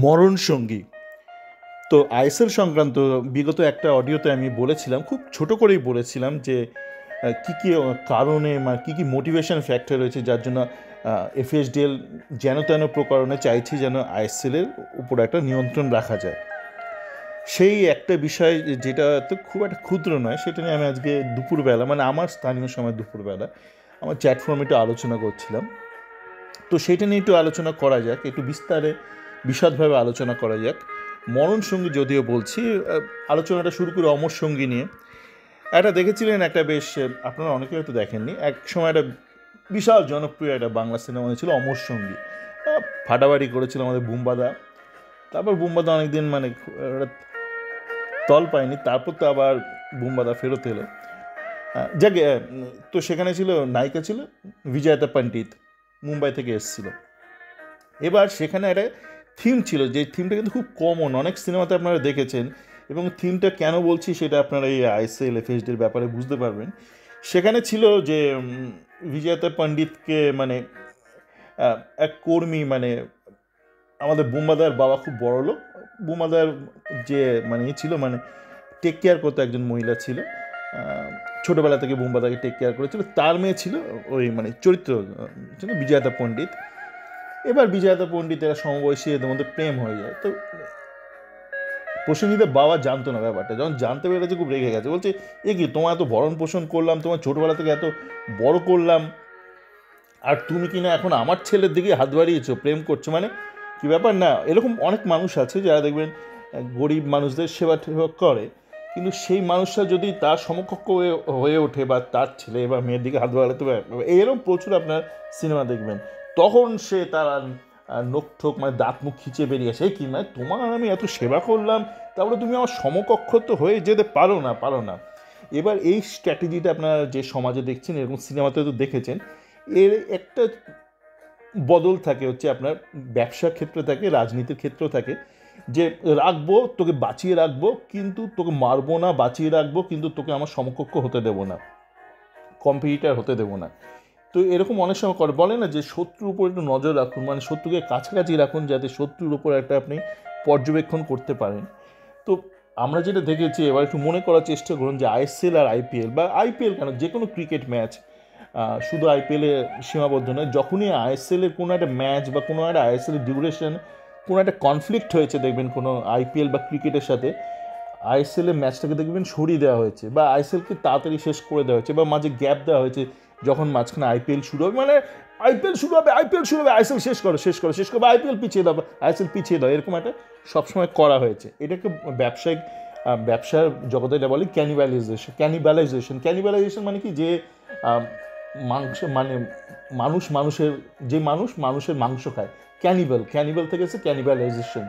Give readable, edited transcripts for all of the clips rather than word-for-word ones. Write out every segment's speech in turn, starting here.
মরণ সঙ্গী। তো আইএসএল সংক্রান্ত বিগত একটা অডিওতে আমি বলেছিলাম, খুব ছোট করেই বলেছিলাম যে কী কী কারণে কী কী মোটিভেশন ফ্যাক্টর রয়েছে যার জন্য এফএসডিএল যেন তেন প্রকারণে চাইছি যেন আইএসএলের উপর একটা নিয়ন্ত্রণ রাখা যায়। সেই একটা বিষয় যেটা তো খুব একটা ক্ষুদ্র নয়, সেটা নিয়ে আমি আজকে দুপুরবেলা, আমার স্থানীয় সময় দুপুরবেলা আমার চ্যাট ফর্মে একটু আলোচনা করছিলাম। তো সেটা নিয়ে একটু আলোচনা করা যাক, একটু বিশদভাবে আলোচনা করা যাক। মরণ সঙ্গী যদিও বলছি, আলোচনাটা শুরু করে অমর সঙ্গী নিয়ে। একটা দেখেছিলেন, একটা বেশ, আপনারা অনেকে হয়তো দেখেননি, এক সময় একটা বিশাল জনপ্রিয় একটা বাংলা সিনেমা ছিল অমর সঙ্গী। ফাটাফাটি করেছিল আমাদের বুম্বাদা। তারপর বুম্বাদা অনেকদিন তল পায়নি, তারপর তো আবার বুম্বাদা ফেরত এলো। যাকে, তো সেখানে ছিল, নায়িকা ছিল বিজয়তা পণ্ডিত, মুম্বাই থেকে এসেছিল। এবার সেখানে একটা থিম ছিল, যে থিমটা কিন্তু খুব কমন, অনেক সিনেমাতে আপনারা দেখেছেন। এবং থিমটা কেন বলছি সেটা আপনারা এই আইএসএল এফএসডির ব্যাপারে বুঝতে পারবেন। সেখানে ছিল যে বিজয়তা পণ্ডিতকে এক কর্মী, আমাদের বুম্বাদার বাবা খুব বড় লোক, বুম্বাদার যে ছিল টেক কেয়ার করতো, একজন মহিলা ছিল, ছোটোবেলা থেকে বুম্বাদাকে টেক কেয়ার করেছিল, তার মেয়ে ছিল ওই চরিত্র ছিল বিজয়তা পণ্ডিত। এবার বিজয়তা পণ্ডিতেরা সমবয়সী, এদের মধ্যে প্রেম হয়ে যায়। তো প্রসেনজিতের বাবা জানতো না ব্যাপারটা, যখন জানতে পেরেছে খুব রেগে গেছে, বলছে এ কি, তোমার এত ভরণ পোষণ করলাম, তোমার ছোটোবেলা থেকে এত বড় করলাম, আর তুমি কিনা এখন আমার ছেলের দিকে হাত বাড়িয়েছো, প্রেম করছো, কি ব্যাপার না। এরকম অনেক মানুষ আছে যারা দেখবেন গরিব মানুষদের সেবা টেবা করে, কিন্তু সেই মানুষটা যদি তার সমকক্ষ হয়ে ওঠে বা তার ছেলে বা মেয়ের দিকে হাত বাড়াতে পারে, এরকম প্রচুর আপনার সিনেমা দেখবেন, তখন সে তার নখ ঠোক দাঁত মুখ খিচে বেরিয়ে আসে, কি তোমার আমি এত সেবা করলাম, তারপরে তুমি আমার সমকক্ষ তো হয়ে যেতে পারো না। এবার এই স্ট্র্যাটেজিটা আপনারা যে সমাজে দেখছেন, এরকম সিনেমাতে তো দেখেছেন, এর একটা বদল থাকে, হচ্ছে আপনার ব্যবসার ক্ষেত্রে থাকে, রাজনীতির ক্ষেত্রেও থাকে, যে রাখবো তোকে, বাঁচিয়ে রাখবো, কিন্তু তোকে মারবো না, বাঁচিয়ে রাখবো, কিন্তু তোকে আমার সমকক্ষ হতে দেবো না, কম্পিটিটার হতে দেবো না। তো এরকম অনেক সময় করে, বলে না যে শত্রুর উপর একটু নজর রাখুন, শত্রুকে কাছাকাছি রাখুন, যাতে শত্রুর উপর একটা আপনি পর্যবেক্ষণ করতে পারেন। তো আমরা যেটা দেখেছি, এবার একটু মনে করার চেষ্টা করুন যে আইএসএল আর আইপিএল, বা আইপিএল কেন, যে কোনো ক্রিকেট ম্যাচ, শুধু আইপিএলে সীমাবদ্ধ নয়, যখনই আইএসএলের কোনো একটা ম্যাচ বা কোনো একটা আইএসএলের ডিউরেশন, কোনো একটা কনফ্লিক্ট হয়েছে দেখবেন কোনো আইপিএল বা ক্রিকেটের সাথে, আইএসএলের ম্যাচটাকে দেখবেন সরিয়ে দেওয়া হয়েছে, বা আইএসএলকে তাড়াতাড়ি শেষ করে দেওয়া হয়েছে, বা মাঝে গ্যাপ দেওয়া হয়েছে, যখন মাঝখানে আইপিএল শুরু হবে, আইপিএল শুরু হবে, আইএসএল শেষ করো, আইপিএল পিছিয়ে দাও, আইএসএল পিছিয়ে দাও, এরকম একটা সবসময় করা হয়েছে। এটাকে ব্যবসার জগতে এটা বলে ক্যানিবালাইজেশন কি, যে মাংস মানুষের মাংস খায়, ক্যানিবাল থেকে এসে ক্যানিবালাইজেশন।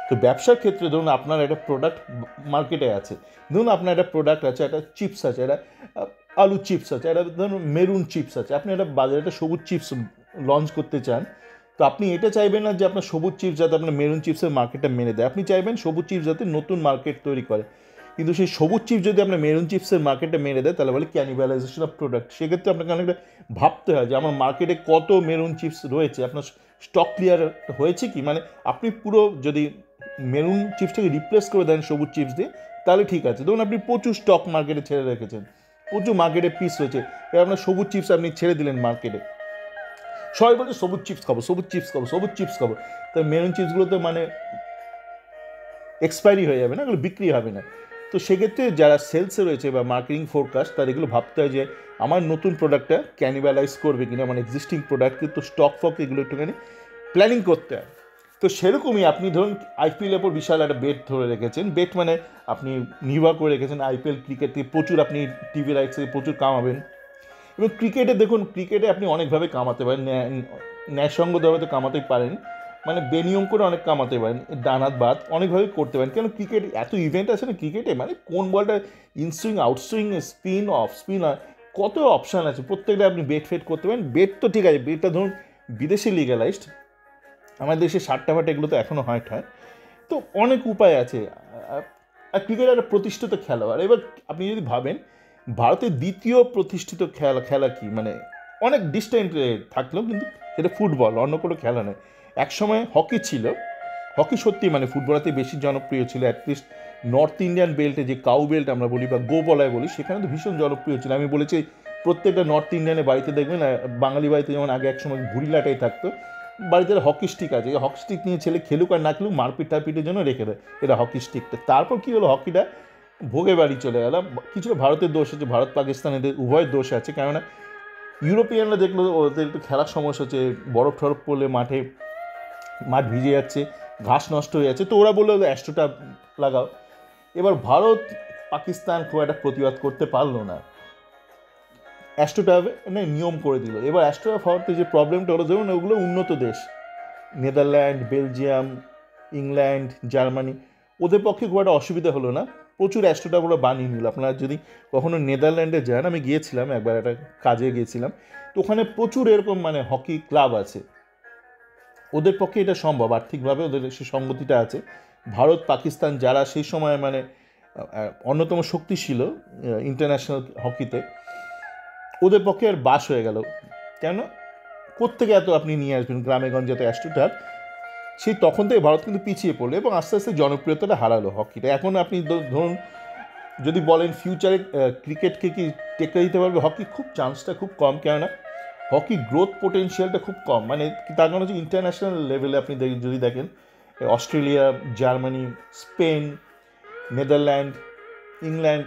তো ব্যবসার ক্ষেত্রে ধরুন আপনার একটা প্রোডাক্ট মার্কেটে আছে, ধরুন আপনার একটা প্রোডাক্ট আছে, একটা চিপস আছে, একটা আলু চিপস আছে, একটা ধরুন মেরুন চিপস আছে, আপনি একটা বাজারে একটা সবুজ চিপস লঞ্চ করতে চান, তো আপনি এটা চাইবেন না যে আপনার সবুজ চিপস যাতে আপনার মেরুন চিপসের মার্কেটটা মেরে দেয়, আপনি চাইবেন সবুজ চিপস যাতে নতুন মার্কেট তৈরি করে। কিন্তু সেই সবুজ চিপস যদি আপনার মেরুন চিপসের মার্কেটটা মেরে দেয়, তাহলে বলে ক্যানিবালাইজেশন অফ প্রোডাক্ট। সেক্ষেত্রে আপনাকে অনেকটা ভাবতে হয় যে আমার মার্কেটে কত মেরুন চিপস রয়েছে, আপনার স্টক ক্লিয়ার হয়েছে কি, আপনি পুরো যদি মেরুন চিপসটাকে রিপ্লেস করে দেন সবুজ চিপস দিয়ে, তাহলে ঠিক আছে। ধরুন আপনি প্রচুর স্টক মার্কেটে ছেড়ে রেখেছেন, প্রচুর মার্কেটে পিস রয়েছে, এবার আপনার সবুজ চিপস আপনি ছেড়ে দিলেন মার্কেটে, সবাই বলছে সবুজ চিপস খাবো, তাই মেরুন চিপসগুলো তো এক্সপায়ারি হয়ে যাবে না, এগুলো বিক্রি হবে না। তো সেক্ষেত্রে যারা সেলসে রয়েছে বা মার্কেটিং ফোরকাস্ট, তার এগুলো ভাবতে হয় যে আমার নতুন প্রোডাক্টটা ক্যানিবালাইজ করবে কিনা, এক্সিস্টিং প্রোডাক্টকে, তো স্টক এগুলো একটুখানি প্ল্যানিং করতে হয়। তো সেরকমই আপনি ধরুন আইপিএলের ওপর বিশাল একটা বেট ধরে রেখেছেন, বেট আপনি নির্ভর করে রেখেছেন আইপিএল ক্রিকেট থেকে প্রচুর, আপনি টিভি রাইটস থেকে প্রচুর কামাবেন। এবং ক্রিকেটে দেখুন, ক্রিকেটে আপনি অনেকভাবে কামাতে পারেন, ন্যায়সঙ্গতভাবে তো কামাতেই পারেন, বেনিয়ম করে অনেক কামাতে পারেন, ডানাত বাদ অনেকভাবে করতে পারেন। কেন, ক্রিকেট এত ইভেন্ট আছে না ক্রিকেটে, কোন বলটা inswing, outswing, spin off spin, কত অপশান আছে, প্রত্যেকটা আপনি বেট ফেট করতে পারেন। বেট তো ঠিক আছে, বেটটা ধরুন বিদেশে লিগালাইজড, আমাদের দেশে সাট্টা ফাটা এগুলো তো এখনও হয়, তো অনেক উপায় আছে। আর ক্রিকেট একটা প্রতিষ্ঠিত খেলোয়াড়। এবার আপনি যদি ভাবেন ভারতের দ্বিতীয় প্রতিষ্ঠিত খেলা কি, অনেক ডিস্টেন্ট থাকলেও কিন্তু সেটা ফুটবল, অন্য কোনো খেলা নেই। একসময় হকি ছিল, হকি সত্যি মানে ফুটবলাতে বেশি জনপ্রিয় ছিল, অ্যাটলিস্ট নর্থ ইন্ডিয়ান বেল্টে যে কাউ বেল্ট আমরা বলি বা গো বলায় বলি, সেখানে তো ভীষণ জনপ্রিয় ছিল। আমি বলেছি প্রত্যেকটা নর্থ ইন্ডিয়ানের বাড়িতে দেখবেন, বাঙালি বাড়িতে যেমন আগে একসময় ঘুড়িলাটাই থাকতো, বাড়িতে হকি স্টিক আছে, এই হকি স্টিক নিয়ে ছেলে খেলুক আর না খেলুক মারপিট টারপিটের জন্য রেখে দেয় এটা হকি স্টিকটা। তারপর কী হলো, হকিটা ভোগে বাড়ি চলে গেলাম। কিছুটা ভারতের দোষ আছে, ভারত পাকিস্তান এদের উভয়ের দোষ আছে, কেননা ইউরোপিয়ানরা দেখলো ওদের একটু খেলার সমস্যা হচ্ছে, বরফ টরফ পড়লে মাঠ ভিজে যাচ্ছে, ঘাস নষ্ট হয়ে যাচ্ছে, তো ওরা বললো অ্যাস্ট্রোটা লাগাও। এবার ভারত পাকিস্তান খুব একটা প্রতিবাদ করতে পারলো না, অ্যাস্ট্রোটাফ নিয়ম করে দিল। এবার অ্যাস্ট্রোটাফ হওয়াতে যে প্রবলেমটা হলো, ধরুন ওগুলো উন্নত দেশ, নেদারল্যান্ড, বেলজিয়াম, ইংল্যান্ড, জার্মানি, ওদের পক্ষে খুব একটা অসুবিধা হলো না, প্রচুর অ্যাস্ট্রোটাফ ওরা বানিয়ে নিল। আপনারা যদি কখনো নেদারল্যান্ডে যান, আমি গিয়েছিলাম একবার, একটা কাজে গিয়েছিলাম, তো ওখানে প্রচুর এরকম মানে হকি ক্লাব আছে, ওদের পক্ষে এটা সম্ভব, আর্থিকভাবে ওদের সে সঙ্গতিটা আছে। ভারত পাকিস্তান যারা সেই সময় মানে অন্যতম শক্তি ছিল ইন্টারন্যাশনাল হকিতে, ওদের পক্ষে আর বাস হয়ে গেল। কেন, কোত্থেকে এত আপনি নিয়ে আসবেন গ্রামে গঞ্জে এত অ্যাস্ট্রোটাফ, সেই তখন থেকে ভারত কিন্তু পিছিয়ে পড়লো এবং আস্তে আস্তে জনপ্রিয়তাটা হারালো হকিটা। এখন আপনি ধরুন যদি বলেন ফিউচারে ক্রিকেটকে কি টেক্কা দিতে পারবে হকি, খুব চান্সটা খুব কম, কেননা হকি গ্রোথ পোটেনশিয়ালটা খুব কম। মানে তার কারণ হচ্ছে ইন্টারন্যাশনাল লেভেলে আপনি যদি দেখেন Australia, Germany, Spain, Netherland, England,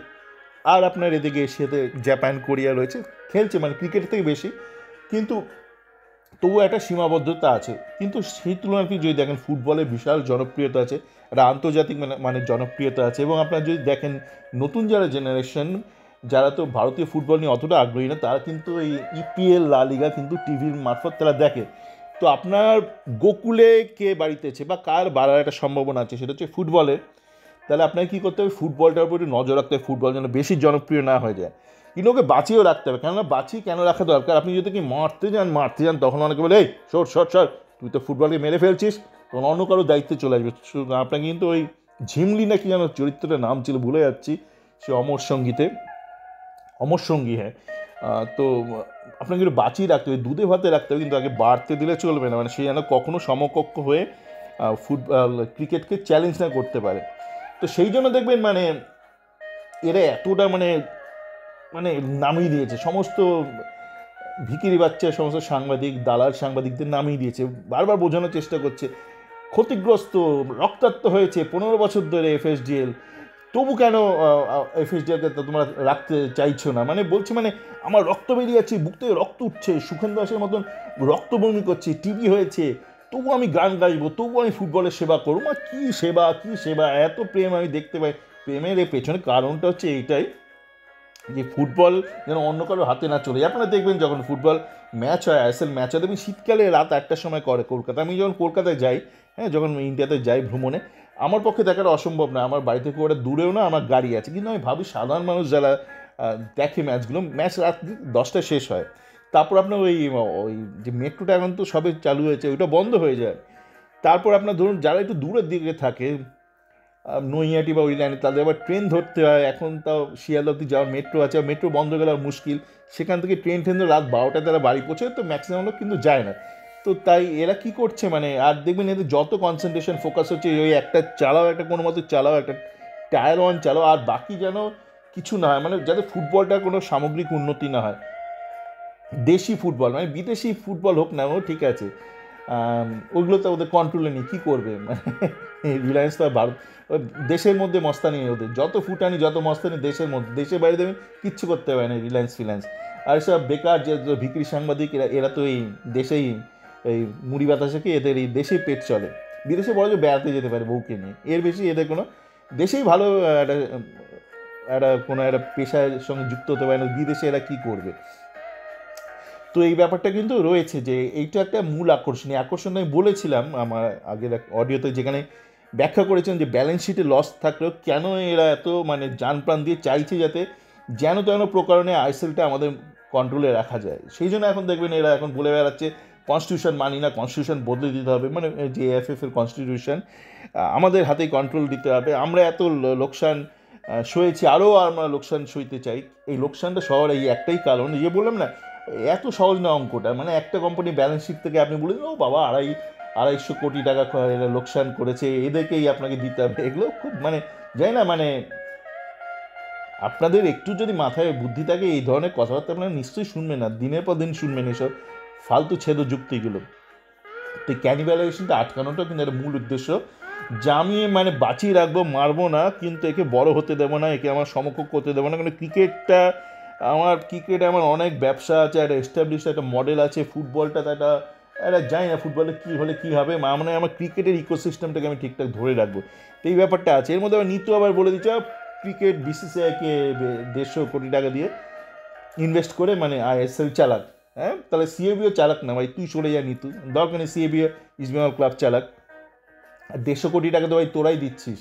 আর আপনার এদিকে এশিয়াতে জাপান, কোরিয়া রয়েছে, খেলছে মানে ক্রিকেট থেকে বেশি, কিন্তু তবুও একটা সীমাবদ্ধতা আছে। কিন্তু সেই তুলনায় আপনি যদি দেখেন ফুটবলের বিশাল জনপ্রিয়তা আছে, একটা আন্তর্জাতিক মানে জনপ্রিয়তা আছে। এবং আপনারা যদি দেখেন নতুন যারা জেনারেশন, যারা তো ভারতীয় ফুটবল নিয়ে অতটা আগ্রহী না, তারা কিন্তু এই ইপিএল, লা লিগা কিন্তু টিভির মারফত তারা দেখে। তো আপনার গোকুলে কে বাড়িতেছে বা কার বাড়ার একটা সম্ভাবনা আছে, সেটা হচ্ছে ফুটবলের। তাহলে আপনাকে কী করতে হবে, ফুটবলটার উপর একটু নজর রাখতে হবে, ফুটবল যেন বেশি জনপ্রিয় না হয়ে যায়, কিন্তু ওকে বাঁচিয়েও রাখতে হবে। কেননা বাঁচিয়ে কেন রাখা দরকার, আপনি যদি কি মারতে যান তখন অনেকে বলে এই সর, তুই তো ফুটবলকে মেরে ফেলছিস, তখন অন্য কারো দায়িত্বে চলে আসবে। আপনাকে কিন্তু ওই ঝিমলি না কি যেন চরিত্রটার নাম ছিল, ভুলে যাচ্ছি, সে অমর সঙ্গী, হ্যাঁ, তো আপনাকে একটু বাঁচিয়ে রাখতে হবে, দুধে ভাতে রাখতে হবে, কিন্তু আগে বাড়তে দিলে চলবে না, মানে সে যেন কখনো সমকক্ষ হয়ে ফুটবল ক্রিকেটকে চ্যালেঞ্জ না করতে পারে। তো সেই জন্য দেখবেন মানে এরা এতটা মানে মানে নামিয়ে দিয়েছে, সমস্ত ভিকিরি বাচ্চা সমস্ত সাংবাদিক, দালাল সাংবাদিকদের নামিয়ে দিয়েছে, বারবার বোঝানোর চেষ্টা করছে ক্ষতিগ্রস্ত, রক্তাক্ত হয়েছে 15 বছর ধরে এফএসডিএল, তবু কেন এফএসডিএলকে তোমরা রাখতে চাইছো না, মানে বলছে মানে আমার রক্ত বেরিয়ে যাচ্ছে, বুক থেকে রক্ত উঠছে, সুখেন্দু দাসের মতন রক্তবমি করছে, টিভি হয়েছে, তবু আমি গান গাইবো, তবু আমি ফুটবলের সেবা করবো। কী সেবা, এত প্রেম আমি দেখতে পাই। প্রেমের এর পেছনে কারণটা হচ্ছে এইটাই যে ফুটবল যেন অন্য কারো হাতে না চলে যায়। আপনারা দেখবেন যখন ফুটবল ম্যাচ হয়, আইএসএল ম্যাচ হয়, দেখবেন শীতকালে রাত 1টার সময় করে কলকাতা। আমি যখন কলকাতায় যাই, হ্যাঁ, যখন ইন্ডিয়াতে যাই ভ্রমণে, আমার পক্ষে দেখাটা অসম্ভব না, আমার বাড়ি থেকে ওটা দূরেও না, আমার গাড়ি আছে, কিন্তু আমি ভাবি সাধারণ মানুষ যারা দেখে ম্যাচ রাত 10টায় শেষ হয়, তারপর আপনার ওই ওই যে মেট্রোটা এখন তো সবে চালু হয়েছে, ওইটা বন্ধ হয়ে যায়। তারপর আপনার ধরুন যারা একটু দূরের দিকে থাকে, নৈহাটি বা ওই লাইনে, তাদের আবার ট্রেন ধরতে হয়। এখন তাও শিয়ালদা অব্দি যাওয়ার মেট্রো আছে, মেট্রো বন্ধ গেলে আর মুশকিল, সেখান থেকে ট্রেন ধরে রাত 12টায় তারা বাড়ি পৌঁছে, তো ম্যাক্সিমাম লোক কিন্তু যায় না। তো তাই এরা কি করছে মানে, আর দেখবেন এদের যত কনসেন্ট্রেশন ফোকাস হচ্ছে ওই একটা চালাও, একটা কোনো মতো চালাও, একটা টায়ার ওয়ান চালাও, আর বাকি যেন কিছু না হয়, মানে যাতে ফুটবলটা কোনো সামগ্রিক উন্নতি না হয়। দেশি ফুটবল মানে বিদেশি ফুটবল হোক না, ও ঠিক আছে, ওগুলো তো ওদের কন্ট্রোলে নেই, কী করবে, মানে রিলায়েন্স তো ভারত দেশের মধ্যে মস্তানি, ওদের যত ফুটানি যত মস্তানি দেশের মধ্যে, দেশের বাইরে দেবেন কিচ্ছু করতে পারে না রিলায়েন্স ফিলায়েন্স। আর এসব বেকার যে ভিকিরি সাংবাদিক, এরা তো এই দেশেই এই মুড়ি বাতাসে কি, এদের এই দেশেই পেট চলে, বিদেশে বড় যে বেড়াতে যেতে পারে বউকে নিয়ে, এর বেশি এদের কোনো দেশেই ভালো একটা একটা কোনো একটা পেশার সঙ্গে যুক্ত হতে পারে না, বিদেশে এরা কী করবে। তো এই ব্যাপারটা কিন্তু রয়েছে যে এইটা একটা মূল আকর্ষণ আমি বলেছিলাম আমার আগের এক অডিওতে, যেখানে ব্যাখ্যা করেছেন যে ব্যালেন্স শিটে লস থাকলেও কেন এরা এত মানে জান প্রাণ দিয়ে চাইছে যাতে যেন তেন প্রকারণে আইএসএলটা আমাদের কন্ট্রোলে রাখা যায়। সেই জন্য এখন দেখবেন এরা এখন বলে বেড়াচ্ছে কনস্টিটিউশন মানি না, কনস্টিটিউশন বদলে দিতে হবে, মানে যে এএফএফ এর কনস্টিটিউশন আমাদের হাতেই কন্ট্রোল দিতে হবে, আমরা এত লোকসান সয়েছি, আরও আমরা লোকসান সইতে চাই। এই লোকসানটা সবার এই একটাই কারণ, যে বললাম না, এত সহজ না অঙ্কটা, মানে একটা কোম্পানি ব্যালেন্স শিট থেকে আপনি বলে ও বাবা 250 কোটি টাকা এরা লোকসান করেছে, এদেরকেই আপনাকে দিতে হবে। এগুলো খুব মানে যাই না, মানে আপনাদের একটু যদি মাথায় বুদ্ধি থাকে এই ধরনের কথাবার্তা আপনারা নিশ্চয়ই শুনবেন না, দিনের পর দিন শুনবেন এসব ফালতু ছেদ যুক্তিগুলো। তো ক্যানিবালাইজেশনটা আটকানোটা কিন্তু একটা মূল উদ্দেশ্য, যা আমি মানে বাঁচিয়ে রাখবো, মারবো না, কিন্তু একে বড় হতে দেবো না, একে আমার সমকক্ষ করতে দেবো না। কারণ ক্রিকেট আমার অনেক ব্যবসা আছে, একটা এস্টাবলিশ একটা মডেল আছে। ফুটবলটা তো একটা জানি না ফুটবলে কী হলে কী হবে, মানে আমার ক্রিকেটের ইকোসিস্টেমটাকে আমি ঠিকঠাক ধরে রাখবো, তো এই ব্যাপারটা আছে। এর মধ্যে আবার নিতু আবার বলে দিচ্ছে ক্রিকেট বিসিসিআইকে 150 কোটি টাকা দিয়ে ইনভেস্ট করে মানে আইএসএল চালাক। হ্যাঁ, তাহলে সিএবিও চালাক না ভাই, তুই চলে যা নিতু, দরকার নেই সিএবিও ইস্ট বেঙ্গল ক্লাব চালাক। আর 150 কোটি টাকা তো ভাই তোরাই দিচ্ছিস।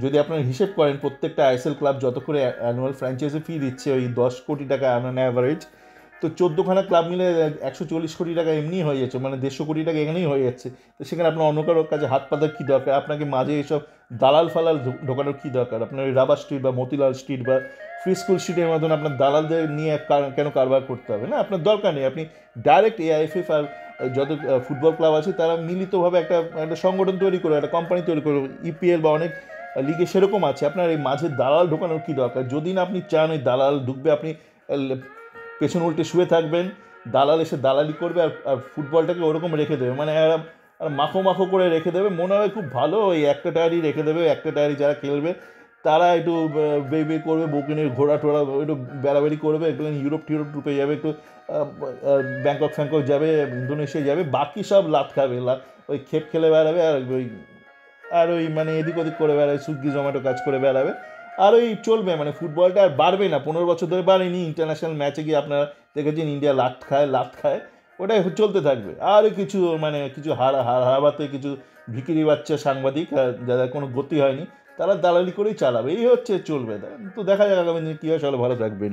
যদি আপনারা হিসেব করেন প্রত্যেকটা আইএসএল ক্লাব যত করে অ্যানুয়াল ফ্র্যাঞ্চাইজি ফি দিচ্ছে ওই 10 কোটি টাকা অন অ্যাভারেজ, তো 14খানা ক্লাব মিলে 140 কোটি টাকা এমনি হয়ে যাচ্ছে, মানে 150 কোটি টাকা এখানেই হয়ে যাচ্ছে। তো সেখানে আপনার অন্য কারোর কাছে হাত পাতার কী দরকার, আপনাকে মাঝে এইসব দালাল ফালাল ঢোকানোর কী দরকার? আপনার ওই রাবার স্ট্রিট বা মতিলাল স্ট্রিট বা ফ্রি স্কুল স্ট্রিটের মতন আপনার দালালদের নিয়ে কেন কারবার করতে হবে? না, আপনার দরকার নেই। আপনি ডাইরেক্ট এআইএফএফ আর যত ফুটবল ক্লাব আছে তারা মিলিতভাবে একটা একটা সংগঠন তৈরি করে, একটা কোম্পানি তৈরি করে, ইপিএল বা অনেক লিগে সেরকম আছে। আপনার এই মাঝে দালাল ঢোকানোর কী দরকার? যদি না আপনি চান ওই দালাল ঢুকবে, আপনি পেছন উল্টে শুয়ে থাকবেন, দালাল এসে দালালি করবে আর ফুটবলটাকে ওরকম রেখে দেবে, মানে আর মাখো মাখো করে রেখে দেবে, মনে হয় খুব ভালো, ওই একটা টায়ারই রেখে দেবে। একটা টায়ারই যারা খেলবে তারা একটু বে করবে, বউকে ঘোরা টোরা একটু বেড়াবেড়ি করবে, একটু ইউরোপ টিউরোপ টুপে যাবে, একটু ব্যাংকক ফ্যাংকক যাবে, ইন্দোনেশিয়া যাবে, বাকি সব লাত খাবে, ওই খেপ খেলে বেড়াবে আর ওই মানে এদিক ওদিক করে বেড়াবে, সুইগি জোম্যাটো কাজ করে বেড়াবে, আর ওই চলবে। মানে ফুটবলটা আর বাড়বে না, 15 বছর ধরে বাড়েনি। ইন্টারন্যাশনাল ম্যাচে গিয়ে আপনারা দেখেছেন ইন্ডিয়া লাত খায়, ওটাই চলতে থাকবে। আর কিছু মানে কিছু হারাবাতে কিছু ভিকিরি বাচ্চা সাংবাদিক যাদের কোনো গতি হয়নি, তারা দালালি করেই চালাবে, এই হচ্ছে চলবে। তো দেখা যাক আগামী দিনে কী হয়। সবাই ভালো থাকবেন।